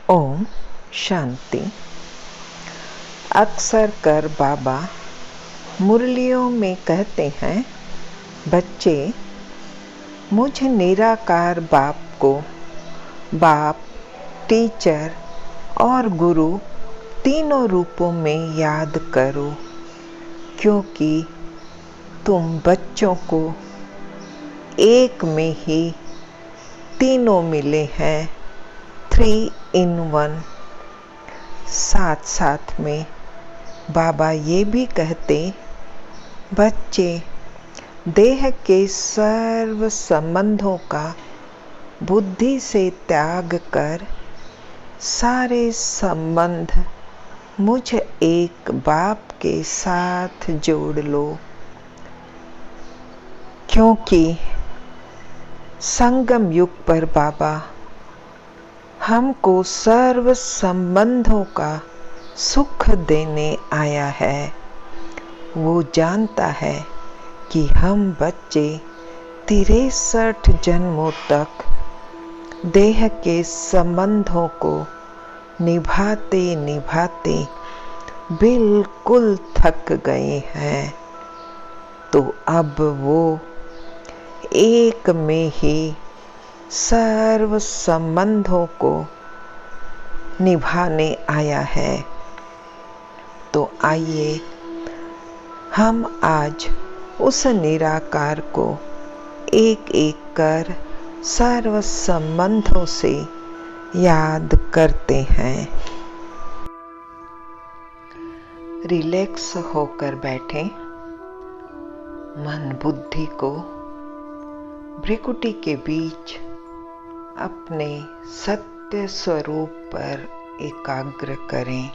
ओम शांति। अक्सर कर बाबा मुरलियों में कहते हैं, बच्चे मुझ निराकार बाप को बाप, टीचर और गुरु तीनों रूपों में याद करो, क्योंकि तुम बच्चों को एक में ही तीनों मिले हैं, 3 in 1। साथ साथ में बाबा ये भी कहते, बच्चे देह के सर्व संबंधों का बुद्धि से त्याग कर सारे संबंध मुझ एक बाप के साथ जोड़ लो, क्योंकि संगम युग पर बाबा हमको सर्व संबंधों का सुख देने आया है। वो जानता है कि हम बच्चे 63 जन्मों तक देह के संबंधों को निभाते निभाते बिल्कुल थक गए हैं, तो अब वो एक में ही सर्व संबंधों को निभाने आया है। तो आइए हम आज उस निराकार को एक एक कर सर्व संबंधों से याद करते हैं। रिलैक्स होकर बैठें, मन बुद्धि को भ्रिकुटी के बीच अपने सत्य स्वरूप पर एकाग्र करें।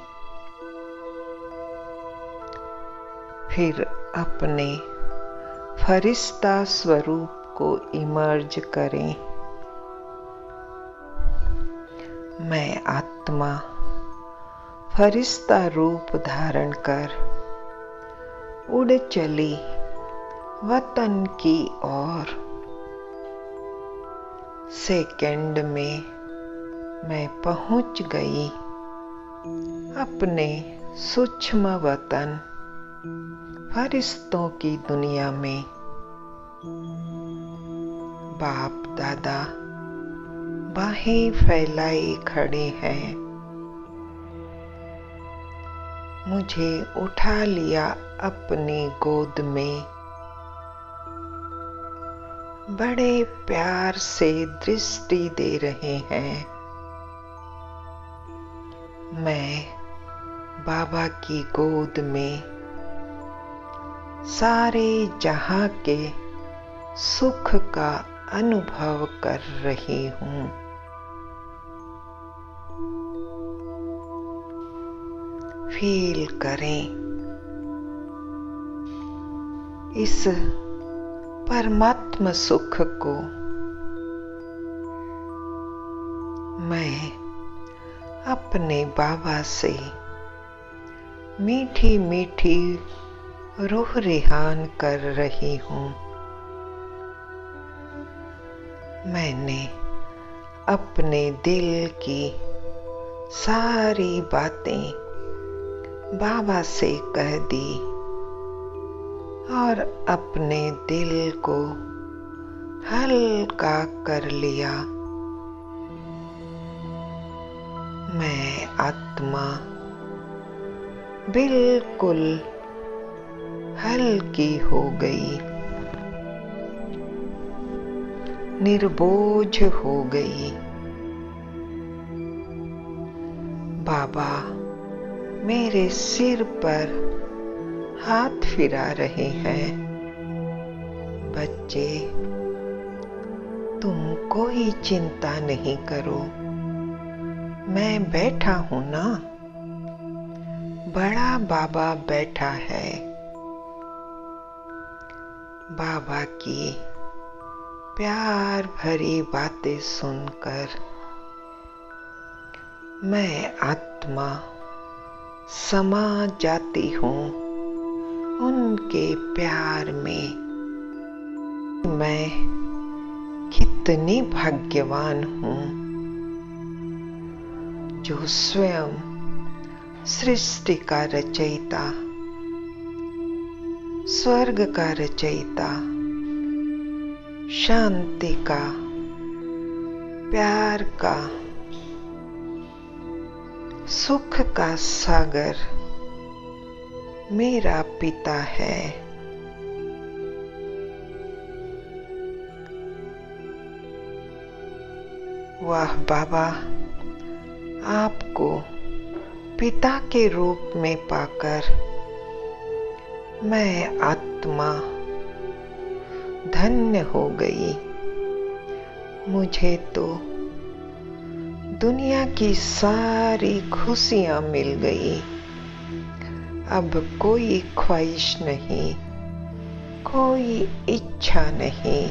फिर अपने फरिश्ता स्वरूप को इमर्ज करें। मैं आत्मा फरिश्ता रूप धारण कर उड़ चली वतन की ओर। सेकंड में मैं पहुंच गई अपने सूक्ष्म वतन फरिश्तों की दुनिया में। बाप दादा बाहें फैलाए खड़े हैं, मुझे उठा लिया अपनी गोद में। बड़े प्यार से दृष्टि दे रहे हैं। मैं बाबा की गोद में सारे जहां के सुख का अनुभव कर रही हूँ। फील करें इस परमात्मा सुख को। मैं अपने बाबा से मीठी मीठी रूह रिहान कर रही हूँ। मैंने अपने दिल की सारी बातें बाबा से कह दी और अपने दिल को हल्का कर लिया। मैं आत्मा बिल्कुल हल्की हो गई, निर्बोझ हो गई। बाबा मेरे सिर पर हाथ फिरा रहे हैं। बच्चे तुम कोई चिंता नहीं करो, मैं बैठा हूं ना। बड़ा बाबा बैठा है। बाबा की प्यार भरी बातें सुनकर मैं आत्मा समा जाती हूँ उनके प्यार में। मैं कितनी भाग्यवान हूँ जो स्वयं सृष्टि का रचयिता, स्वर्ग का रचयिता, शांति का, प्यार का, सुख का सागर मेरा पिता है। वाह बाबा, आपको पिता के रूप में पाकर मैं आत्मा धन्य हो गई। मुझे तो दुनिया की सारी खुशियां मिल गई। अब कोई ख्वाहिश नहीं, कोई इच्छा नहीं।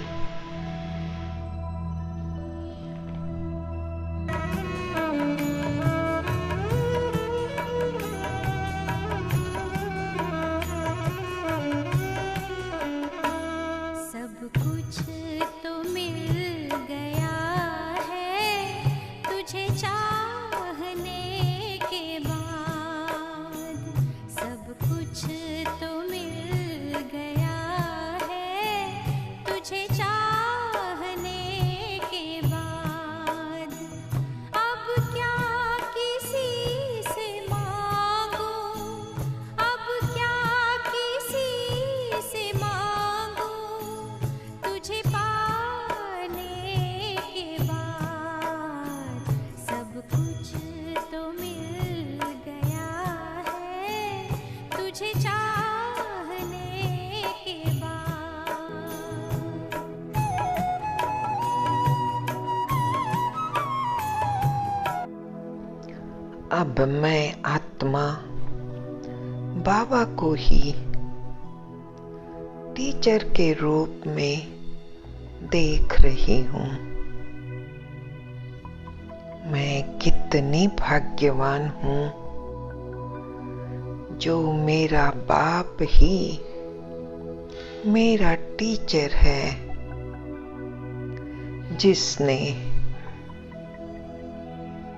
अब मैं आत्मा बाबा को ही टीचर के रूप में देख रही हूँ। मैं कितनी भाग्यवान हूँ जो मेरा बाप ही मेरा टीचर है, जिसने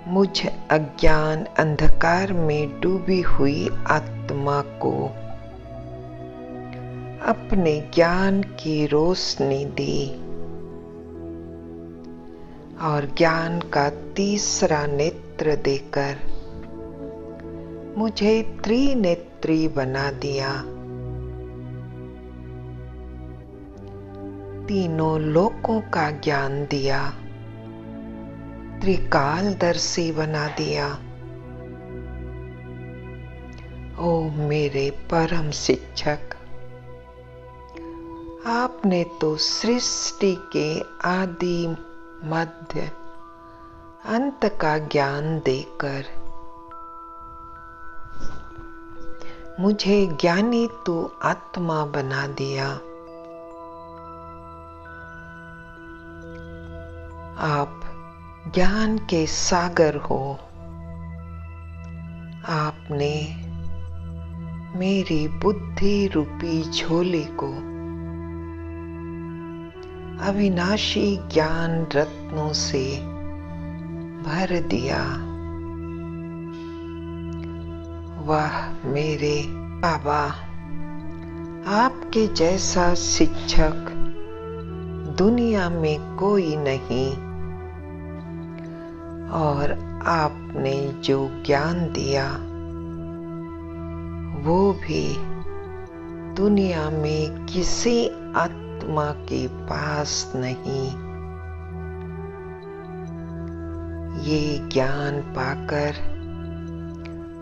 मुझ अज्ञान अंधकार में डूबी हुई आत्मा को अपने ज्ञान की रोशनी दी और ज्ञान का तीसरा नेत्र देकर मुझे त्रिनेत्री बना दिया। तीनों लोकों का ज्ञान दिया, त्रिकालदर्शी बना दिया। ओ मेरे परम शिक्षक, आपने तो सृष्टि के आदि मध्य अंत का ज्ञान देकर मुझे ज्ञानी तू आत्मा बना दिया। आप ज्ञान के सागर हो। आपने मेरी बुद्धि रूपी झोली को अविनाशी ज्ञान रत्नों से भर दिया। वाह मेरे बाबा, आपके जैसा शिक्षक दुनिया में कोई नहीं, और आपने जो ज्ञान दिया वो भी दुनिया में किसी आत्मा के पास नहीं। ये ज्ञान पाकर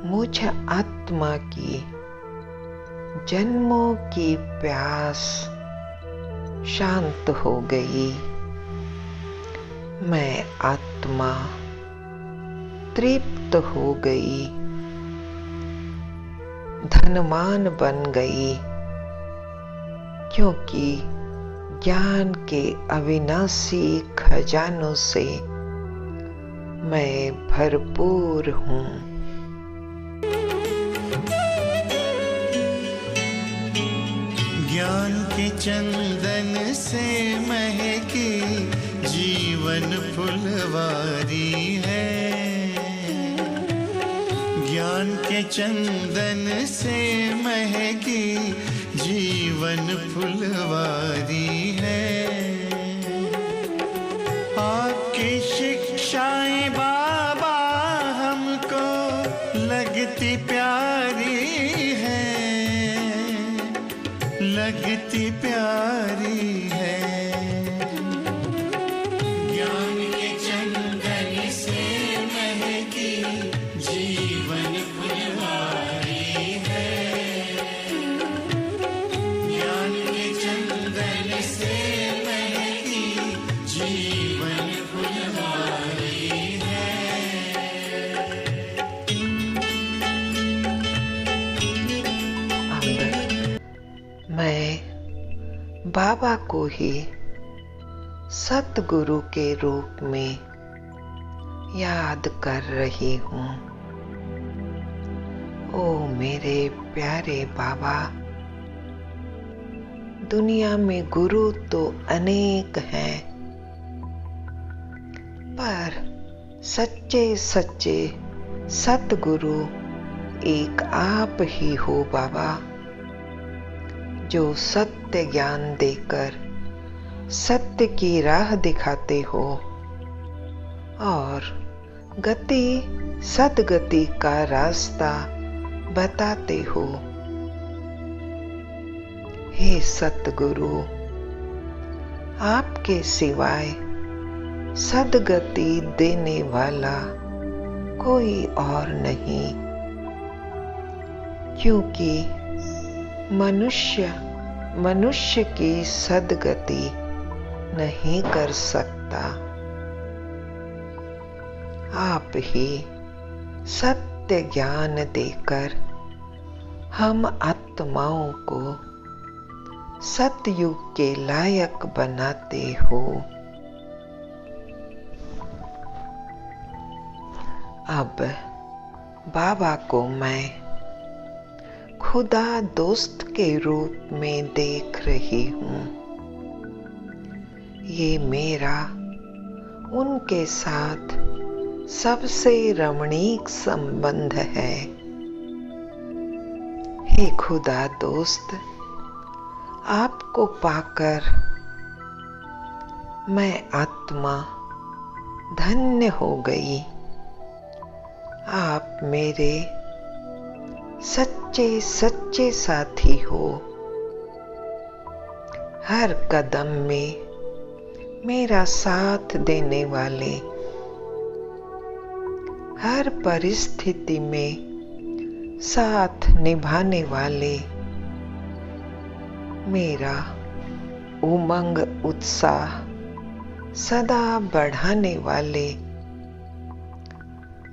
मुझ आत्मा की जन्मों की प्यास शांत हो गई। मैं आत्मा तृप्त हो गई, धनवान बन गई, क्योंकि ज्ञान के अविनाशी खजानों से मैं भरपूर हूँ। ज्ञान के चंदन से महकी जीवन फुलवारी है। के चंदन से महकी जीवन फुलवारी है। आपकी शिक्षाएं बाबा हमको लगती प्यारी है, लगती प्यारी है। ज्ञान के चंदन से महकी जीवन फुलवारी है। ज्ञान के चंदन से महकी जीवन फुलवारी है। मैं बाबा को ही सतगुरु के रूप में याद कर रही हूँ। ओ मेरे प्यारे बाबा, दुनिया में गुरु तो अनेक हैं, पर सच्चे सच्चे सतगुरु एक आप ही हो बाबा, जो सत्य ज्ञान देकर सत्य की राह दिखाते हो और गति सद्गति का रास्ता बताते हो। हे सतगुरु, आपके सिवाय सद्गति देने वाला कोई और नहीं, क्योंकि मनुष्य की सद्गति नहीं कर सकता। आप ही सत्य ज्ञान देकर हम आत्माओं को सतयुग के लायक बनाते हो। अब बाबा को मैं खुदा दोस्त के रूप में देख रही हूँ। ये मेरा उनके साथ सबसे रमणीक संबंध है। हे खुदा दोस्त, आपको पाकर मैं आत्मा धन्य हो गई। आप मेरे सच्चे सच्चे साथी हो। हर कदम में मेरा साथ देने वाले, हर परिस्थिति में साथ निभाने वाले, मेरा उमंग उत्साह सदा बढ़ाने वाले,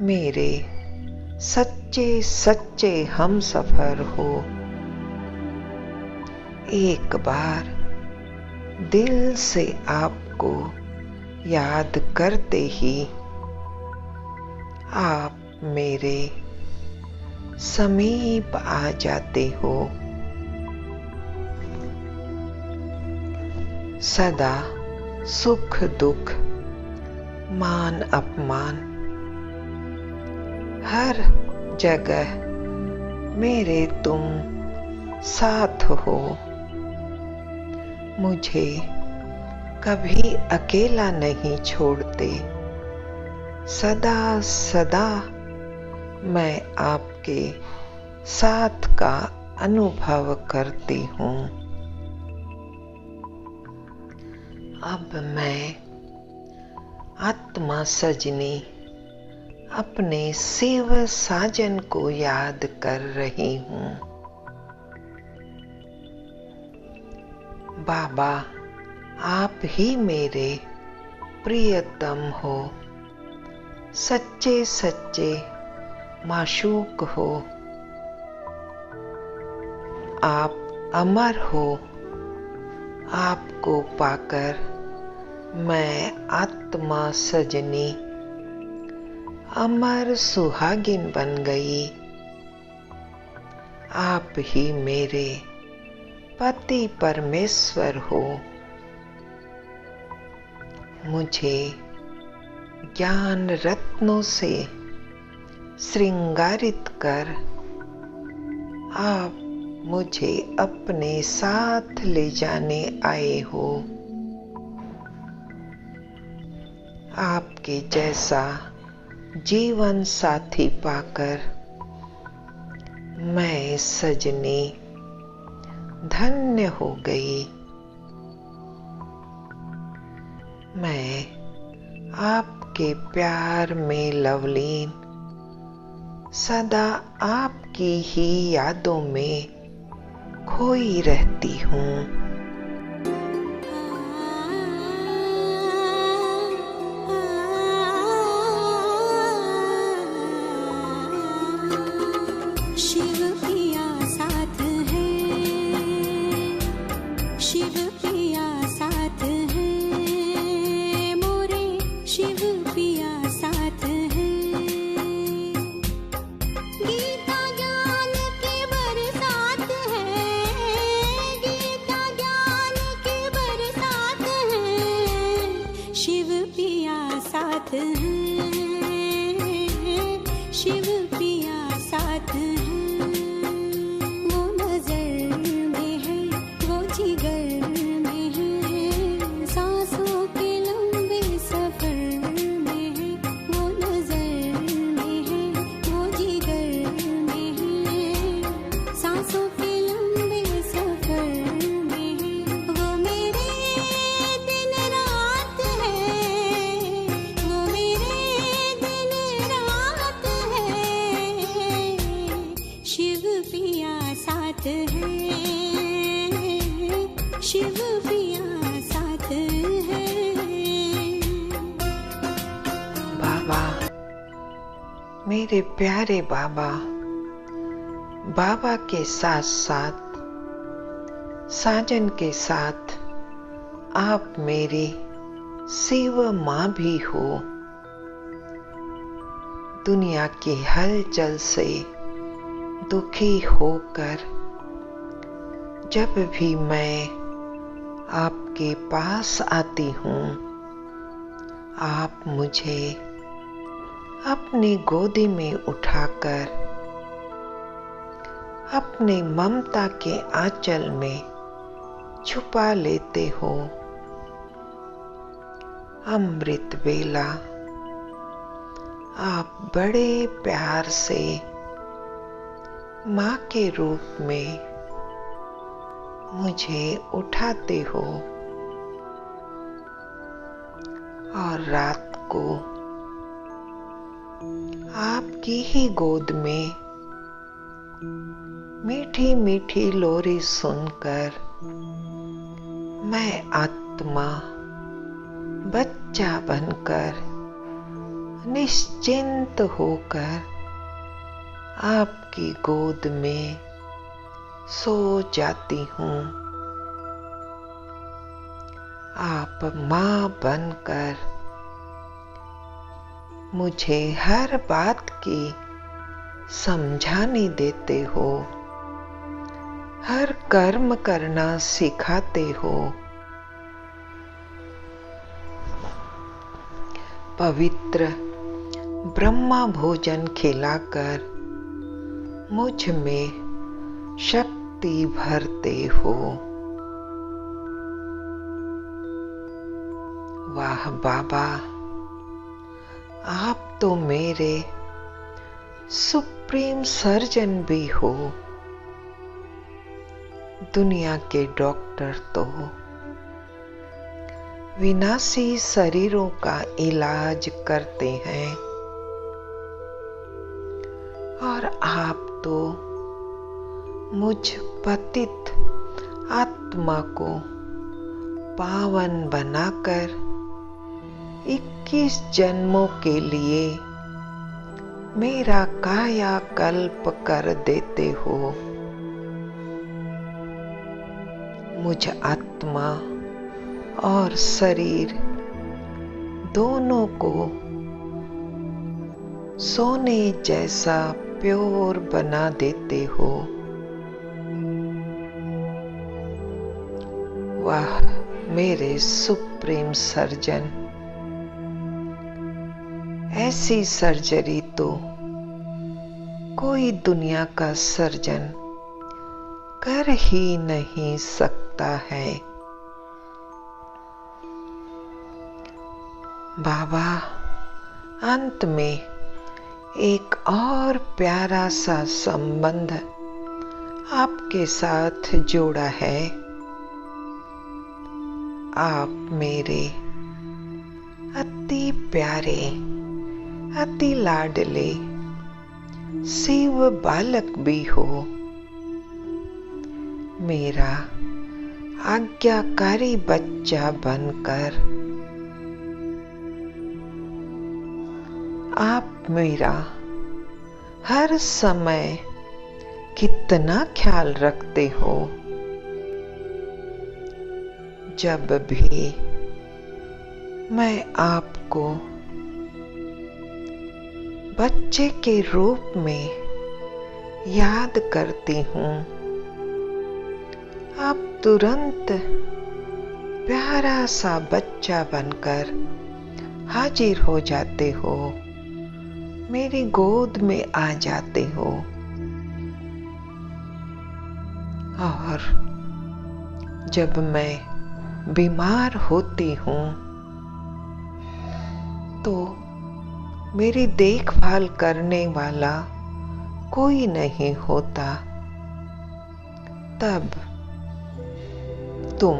मेरे सच्चे सच्चे हमसफर हो। एक बार दिल से आपको याद करते ही आप मेरे समीप आ जाते हो। सदा सुख दुख, मान अपमान, हर जगह मेरे तुम साथ हो। मुझे कभी अकेला नहीं छोड़ते। सदा सदा मैं आपके साथ का अनुभव करती हूँ। अब मैं आत्मा सजनी अपने शिव साजन को याद कर रही हूँ। बाबा, आप ही मेरे प्रियतम हो, सच्चे सच्चे माशूक हो। आप अमर हो। आपको पाकर मैं आत्मा सजनी अमर सुहागिन बन गई। आप ही मेरे पति परमेश्वर हो। मुझे ज्ञान रत्नों से श्रृंगारित कर आप मुझे अपने साथ ले जाने आए हो। आपके जैसा जीवन साथी पाकर मैं सजनी धन्य हो गई। मैं आपके प्यार में लवलीन सदा आपकी ही यादों में खोई रहती हूँ। शिव पिया साथ है, शिव पिया साथ है, मोरे शिव पिया साथ है। गीता ज्ञान की बरसात है, गीता ज्ञान की बरसात है, शिव पिया साथ है, शिव पिया साथ है। वो नजर में है, वो जिगर में है, सांसों के लंबे सफर में है। वो नजर में है, वो जिगर में है, सांसों के लंबे सफर में है। वो मेरे दिन रात है, वो मेरे दिन रात है, शिव पिया साथ है, शिव पिया साथ है। बाबा, मेरे प्यारे बाबा, बाबा के साथ साथ साजन के साथ आप मेरी शिव माँ भी हो। दुनिया की हलचल से दुखी होकर जब भी मैं आपके पास आती हूँ, आप मुझे अपनी गोदी में उठाकर अपने ममता के आंचल में छुपा लेते हो। अमृत वेला आप बड़े प्यार से माँ के रूप में मुझे उठाते हो और रात को आपकी ही गोद में मीठी मीठी लोरी सुनकर मैं आत्मा बच्चा बनकर निश्चिंत होकर आपकी गोद में सो जाती हूँ। आप माँ बनकर मुझे हर बात की समझाने देते हो, हर कर्म करना सिखाते हो। पवित्र ब्रह्मा भोजन खिलाकर मुझ में शक्ति भरते हो। वाह बाबा, आप तो मेरे सुप्रीम सर्जन भी हो। दुनिया के डॉक्टर तो विनाशी शरीरों का इलाज करते हैं और आप तो मुझ पतित आत्मा को पावन बनाकर 21 जन्मों के लिए मेरा कायाकल्प कर देते हो। मुझ आत्मा और शरीर दोनों को सोने जैसा प्योर बना देते हो। वाह मेरे सुप्रीम सर्जन, ऐसी सर्जरी तो कोई दुनिया का सर्जन कर ही नहीं सकता है। बाबा अंत में एक और प्यारा सा संबंध आपके साथ जोड़ा है। आप मेरे अति प्यारे, अति लाडले शिव बालक भी हो। मेरा आज्ञाकारी बच्चा बनकर आप मेरा हर समय कितना ख्याल रखते हो। जब भी मैं आपको बच्चे के रूप में याद करती हूँ, आप तुरंत प्यारा सा बच्चा बनकर हाजिर हो जाते हो, मेरी गोद में आ जाते हो। और जब मैं बीमार होती हूँ तो मेरी देखभाल करने वाला कोई नहीं होता, तब तुम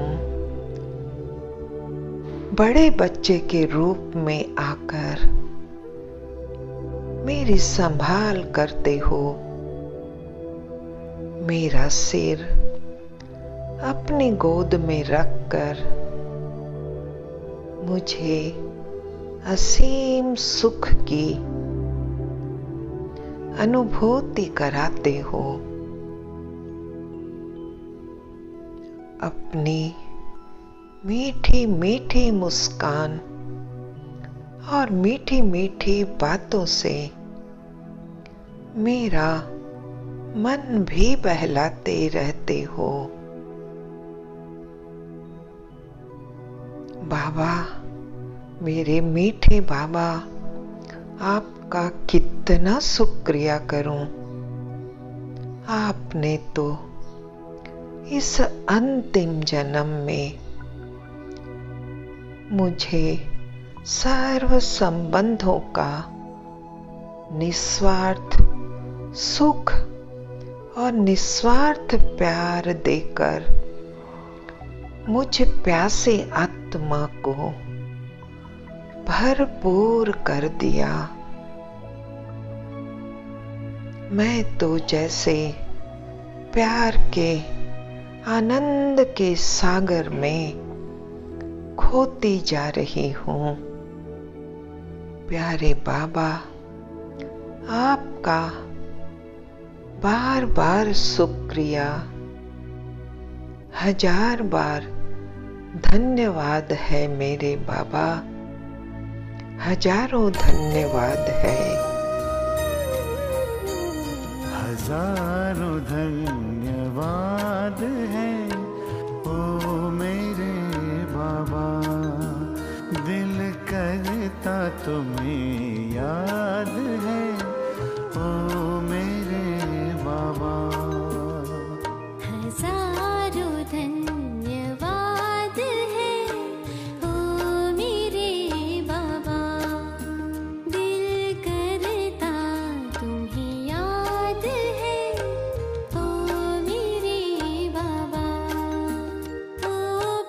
बड़े बच्चे के रूप में आकर मेरी संभाल करते हो। मेरा सिर अपनी गोद में रखकर मुझे असीम सुख की अनुभूति कराते हो। अपनी मीठी मीठी मुस्कान और मीठी मीठी बातों से मेरा मन भी बहलाते रहते हो। बाबा, मेरे मीठे बाबा, आपका कितना शुक्रिया करूं। आपने तो इस अंतिम जन्म में मुझे सर्व संबंधों का निस्वार्थ सुख और निस्वार्थ प्यार देकर मुझ प्यासे आत्मा को भरपूर कर दिया। मैं तो जैसे प्यार के आनंद के सागर में खोती जा रही हूँ। प्यारे बाबा, आपका बार बार शुक्रिया, हजार बार धन्यवाद है मेरे बाबा, हजारों धन्यवाद है। हजारों धन्यवाद है ओ मेरे बाबा, दिल करता तुम्हें याद है ओ मेरे बाबा। हजारों धन्यवाद है ओ मेरे बाबा, दिल करता तुम्हें याद है ओ मेरे बाबा। ओ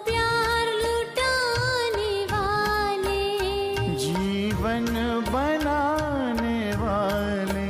प्यार लुटाने वाले, जीवन बनाने वाले,